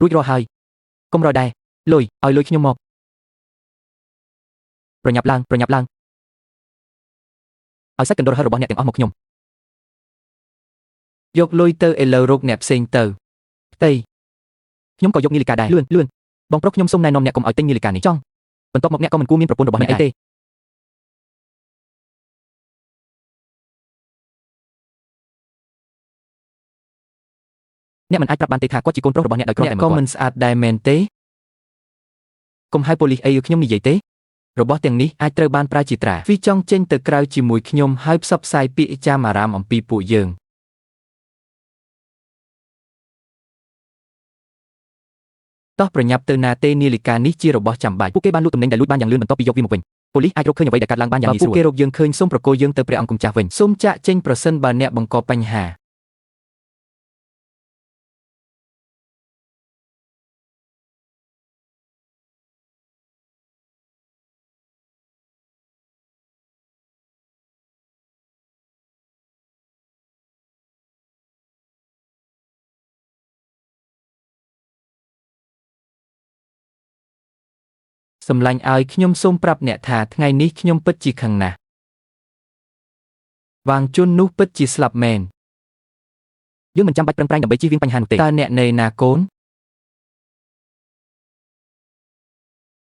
រួចរាល់ហើយកុំរយដែរលុយឲ្យលុយខ្ញុំមកប្រញាប់ឡើងឲ្យសាច់កណ្ដុរហិររបស់អ្នកទាំងអស់មកខ្ញុំយកលុយទៅឥឡូវរកអ្នកផ្សេងទៅផ្ទៃខ្ញុំក៏យកនាឡិកាដែរលឿនបងប្រុសខ្ញុំសូមណែនាំអ្នកកុំឲ្យទិញនាឡិកានេះចង់បន្ទាប់មកអ្នកក៏មិនគួរមានប្រពន្ធរបស់អ្នកឯងទេអ្នកមិនអាចប្រាប់បានទេថាគាត់ជាកូនប្រុសរបស់អ្នកដោយគ្រាន់តែមើលគាត់ក៏មិនស្អាតដែរមែនទេកុំហៅប៉ូលីសអីឲ្យខ្ញុំនិយាយទេរបស់ទាំងនេះអាចត្រូវបានប្រើជាត្រាវីចង់ចេញទៅក្រៅជាមួយខ្ញុំហើយផ្សព្វផ្សាយពាក្យចាមអារ៉ាមអំពីពួកយើងតោះប្រញាប់ទៅណាទេនាឡិកានេះជារបស់ចាំបាច់ពួកគេបានលួចទំនិញដែលលួចបានយ៉ាងលឿនបន្ទាប់ពីយកវាមកវិញប៉ូលីសអាចរកឃើញអ្វីដែលកើតឡើងបានយ៉ាងងាយស្រួលពួកគេរកយើងឃើញសូមប្រគល់យើងទៅព្រះអង្គម្ចាស់វិញសូមចាកចេញប្រសិនបើអ្នកបង្កបញ្ហាសម្លាញ់ឲ្យខ្ញុំសូមប្រាប់អ្នកថាថ្ងៃនេះខ្ញុំពិតជាខឹងណាស់វាងជន់នោះពិតជាស្លាប់មែនយើងមិនចាំបាច់ប្រឹងប្រែងដើម្បីជៀសវាងបញ្ហានោះទេតើអ្នកនៅណាកូន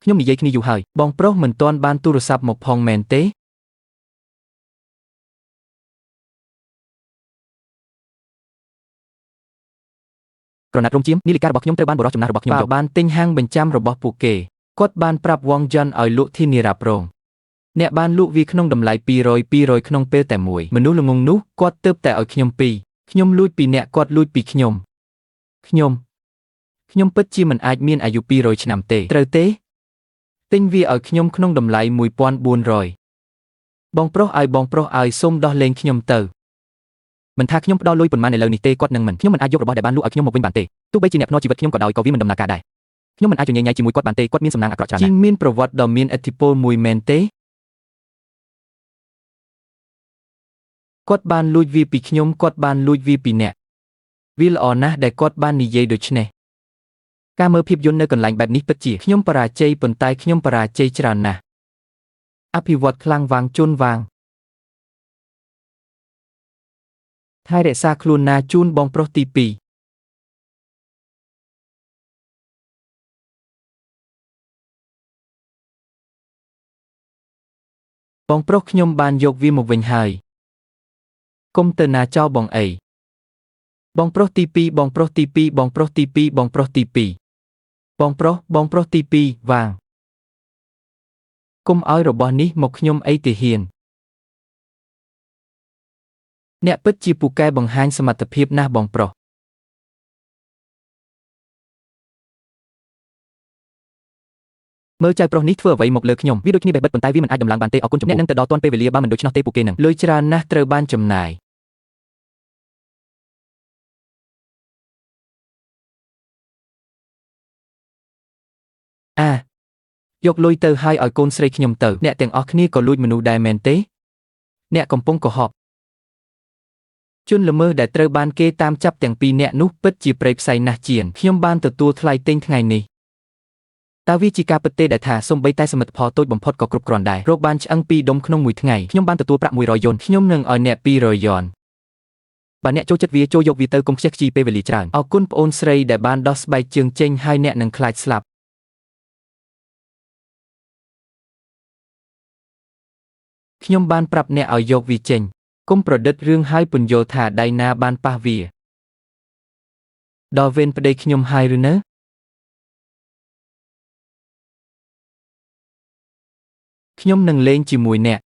ខ្ញុំនិយាយគ្នាយូរហើយបងប្រុសមិនទាន់បានទូរស័ព្ទមកផងមែនទេក្រណាត់រំជៀមនាឡិការបស់ខ្ញុំត្រូវបានបរិសុទ្ធចំណាស់របស់ខ្ញុំយកបានទិញហាងបញ្ចាំរបស់ពួកគេគាត់បានប្រាប់វ៉ងយ៉នឲ្យលក់ធានារ៉ាប់រងអ្នកបានលក់វាក្នុងតម្លៃ200ក្នុងពេលតែមួយមនុស្សល្ងងនោះគាត់ទើបតែឲ្យខ្ញុំខ្ញុំលួចពីអ្នកគាត់លួចពីខ្ញុំពិតជាមិនអាចមានអាយុ200ឆ្នាំទេត្រូវទេទិញវាឲ្យខ្ញុំក្នុងតម្លៃ1400បងប្រុសឲ្យសូមដោះលែងខ្ញុំទៅមិនថាខ្ញុំផ្ដល់លុយប៉ុន្មានឥឡូវនេះទេគាត់នឹងមិនខ្ញុំមិនអាចយករបស់ដែលបានលក់ឲ្យខ្ញុំមកវិញបានទេទោះបីជាអ្នកភ្នាល់ជីវិតខ្ញុំក៏ដោយក៏វាមិនដំណើរការដែរខ្ញុំមិនអាចញញែកជាមួយគាត់បានទេគាត់មានសំណាងអាក្រក់ច្រើនណាស់ជីងមានប្រវត្តិដ៏មានឥទ្ធិពលមួយមែនទេគាត់បានលួចវាពីខ្ញុំគាត់បានលួចវាពីអ្នកវាល្អណាស់ដែលគាត់បាននិយាយដូច្នេះការមើលភាពយន្តនៅកន្លែងបែបនេះពិតជាខ្ញុំបរាជ័យប៉ុន្តែខ្ញុំបរាជ័យច្រើនណាស់អភិវឌ្ឍខ្លាំងវាងជន់វាងថែរក្សាខ្លួនណាជូនបងប្រុសទី2បងប្រុសខ្ញុំបានយកវាមកវិញហើយកុំទៅណាចោលបងអីបងប្រុសទី2បងប្រុសទី2បងប្រុសទី2បងប្រុសទី2បងប្រុសទី2វាងកុំឲ្យរបស់នេះមកខ្ញុំអីទាហានអ្នកពិតជាពូកែបង្ហាញសមត្ថភាពណាស់បងប្រុសមើលចៅប្រុសនេះធ្វើអ្វីមកលើខ្ញុំវាដូចគ្នាបេះបិទប៉ុន្តែវាមិនអាចដំឡើងបានទេអរគុណចំពោះអ្នកនឹងទៅដល់ទាន់ពេលវេលាបើមិនដូច្នោះទេពួកគេនឹងលុយច្រើនណាស់ត្រូវបានចំណាយយកលុយទៅហើយឲ្យកូនស្រីខ្ញុំទៅអ្នកទាំងអស់គ្នាក៏លួចមនុស្សដែរមែនទេអ្នកកំពុងកុហកជនល្មើសដែលត្រូវបានគេតាមចាប់ទាំងពីរនាក់នោះពិតជាព្រៃផ្សៃណាស់ជាងខ្ញុំបានទទួលថ្លៃទិញថ្ងៃនេះតើវាជាការពិតទេដែលថាសូម្បីតែសមិទ្ធផលតូចបំផុតក៏គ្រប់គ្រាន់ដែររកបានឆ្អឹង2ដុំក្នុងមួយថ្ងៃខ្ញុំបានទទួលប្រាក់100 យន់ខ្ញុំនឹងឲ្យអ្នក200 យន់បើអ្នកចូលចិត្តវាចូលយកវាទៅកុំខ្ជះខ្ជាយពេលវេលាច្រើនអរគុណប្អូនស្រីដែលបានដោះស្បែកជើងចេញហើយអ្នកនឹងខ្លាចស្លាប់ខ្ញុំបានប្រាប់អ្នកឲ្យយកវាចេញកុំប្រឌិតរឿងហើយពន្យល់ថាដៃណាបានប៉ះវាដល់វេនប្តីខ្ញុំហើយឬនៅខ្ញុំនឹងលេងជាមួយអ្នក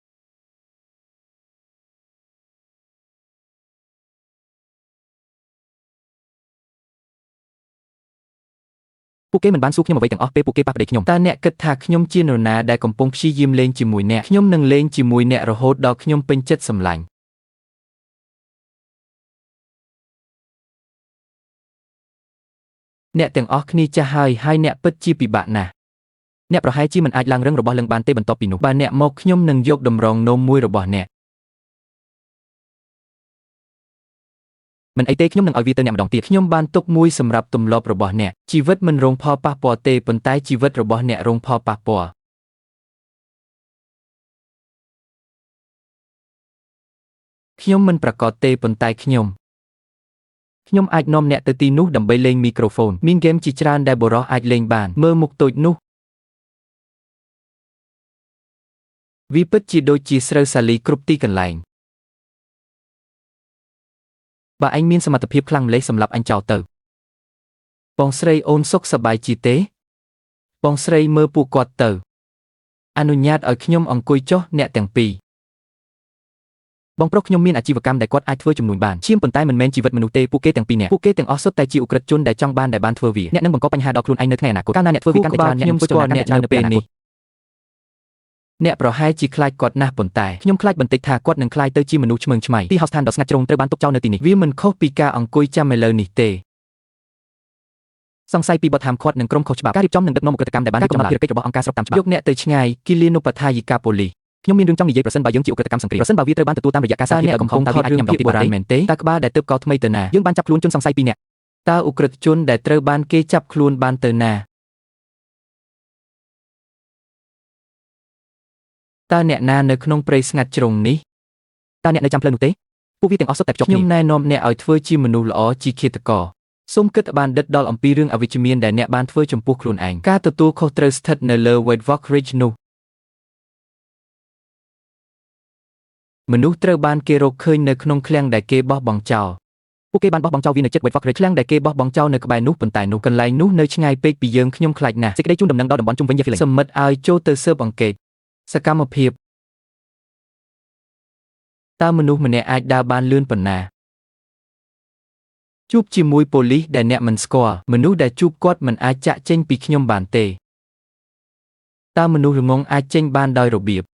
ពួកគេមិនបានសួរខ្ញុំអ្វីទាំងអស់ពេលពួកគេប៉ះប្តីខ្ញុំតើអ្នកគិតថាខ្ញុំជានរណាដែលកំពុងព្យាយាមលេងជាមួយអ្នកខ្ញុំនឹងលេងជាមួយអ្នករហូតដល់ខ្ញុំពេញចិត្តសម្លាញ់អ្នកទាំងអស់គ្នាចាស់ហើយអ្នកពិតជាពិបាកណាស់អ្នកប្រហែលជាមិនអាចឡើងរឹងរបស់លឹងបានទេបន្ទាប់ពីនោះបើអ្នកមកខ្ញុំនឹងយកតម្រងនោមមួយរបស់អ្នក មិនអីទេខ្ញុំនឹងឲ្យវាទៅអ្នកម្ដងទៀតខ្ញុំបានទុកមួយសម្រាប់ទម្លាប់របស់អ្នកជីវិតមិនរងផលប៉ះពាល់ទេប៉ុន្តែជីវិតរបស់អ្នករងផលប៉ះពាល់ខ្ញុំមិនប្រកាសទេប៉ុន្តែខ្ញុំអាចនាំអ្នកទៅទីនោះដើម្បីលេងមីក្រូហ្វូនមានហ្គេមជាច្រើនដែលបុរសអាចលេងបានមើលមុខតូចនោះវាពិតជាដូចជាស្រូវសាលីគ្រប់ទីកន្លែងបើឯងមានសមត្ថភាពខ្លាំងម្លេះសម្រាប់អញចោលទៅបងស្រីអូនសុខសប្បាយជាទេបងស្រីមើលពួកគាត់ទៅអនុញ្ញាតឲ្យខ្ញុំអង្គុយចុះអ្នកទាំងពីរបងប្រុសខ្ញុំមានអាជីវកម្មដែលគាត់អាចធ្វើជំនួញបានឈាមប៉ុន្តែមិនមែនជីវិតមនុស្សទេពួកគេទាំងពីរនាក់ពួកគេទាំងអស់សុទ្ធតែជាឧក្រិដ្ឋជនដែលចង់បានធ្វើវាអ្នកនឹងបង្កបញ្ហាដល់ខ្លួនឯងនៅថ្ងៃអនាគតកាលណាអ្នកធ្វើវាកាន់តែច្រើនខ្ញុំស្គាល់អ្នកនៅពេលនេះអ្នកប្រហែលជាខ្លាចគាត់ណាស់ប៉ុន្តែខ្ញុំខ្លាចបន្តិចថាគាត់នឹងក្លាយទៅជាមនុស្សឆ្មើងឆ្មៃទីហោស្ថានដ៏ស្ងាត់ជ្រុងត្រូវបានទុកចោលនៅទីនេះវាមិនខុសពីការអង្គុយចាំឥឡូវនេះទេសង្ស័យពីបទហាមឃាត់និងក្រុមខុសច្បាប់ការរៀបចំនិងដឹកនាំឧក្រិដ្ឋកម្មដែលបានកំណត់ភារកិច្ចរបស់អង្គការស្របតាមច្បាប់យកអ្នកទៅឆ្ងាយគិលានុបដ្ឋាយិកាប៉ូលីសខ្ញុំមានរឿងចង់និយាយប្រសិនបើយើងជាឧក្រិដ្ឋកម្មសង្គ្រាមប្រសិនបើវាត្រូវបានទទួលតាមរយៈការសាធារណៈកំពុងថតរឿងពីបុរាណមែនទេតើក្បាលដែលទើបកោថ្មីទៅណាយើងបានចាប់ខ្លួនជនសង្ស័យ2នាក់តើឧក្រិដ្ឋជនដែលត្រូវបានគេចាប់ខ្លួនបានទៅណាតើអ្នកណានៅក្នុងព្រៃស្ងាត់ជ្រុងនេះតើអ្នកនៅចាំផ្លូវនោះទេពួកវាទាំងអស់សុទ្ធតែភ្ជាប់គ្នាខ្ញុំណែនាំអ្នកឲ្យធ្វើជាមនុស្សល្អជាឃាតករសូមគិតបានដិតដល់អំពីរឿងអវិជ្ជមានដែលអ្នកបានធ្វើចំពោះខ្លួនឯងការទទួលខុសត្រូវស្ថិតនៅលើ White Rock Ridge នោះមនុស្សត្រូវបានគេរកឃើញនៅក្នុងឃ្លាំងដែលគេបោះបង់ចោលពួកគេបានបោះបង់ចោលវានៅជិត White Rock Ridge ឃ្លាំងដែលគេបោះបង់ចោលនៅក្បែរនោះប៉ុន្តែនោះកន្លែងនោះនៅឆ្ងាយពេកពីយើងខ្ញុំខ្លាចណាស់សេចក្តីជូនដំណឹងដល់តំបន់ជុំវិញ Yellowstone សមិទ្ធឲ្យចូលទៅស៊ើបអង្កេតសកម្មភាពតើមនុស្សម្នាក់អាចដើរបានលឿនប៉ុណ្ណាជួបជាមួយប៉ូលីសដែលអ្នកមិនស្គាល់មនុស្សដែលជួបគាត់មិនអាចចាក់ចេញពីខ្ញុំបានទេតើមនុស្សល្ងងអាចចេញបានដោយរបៀប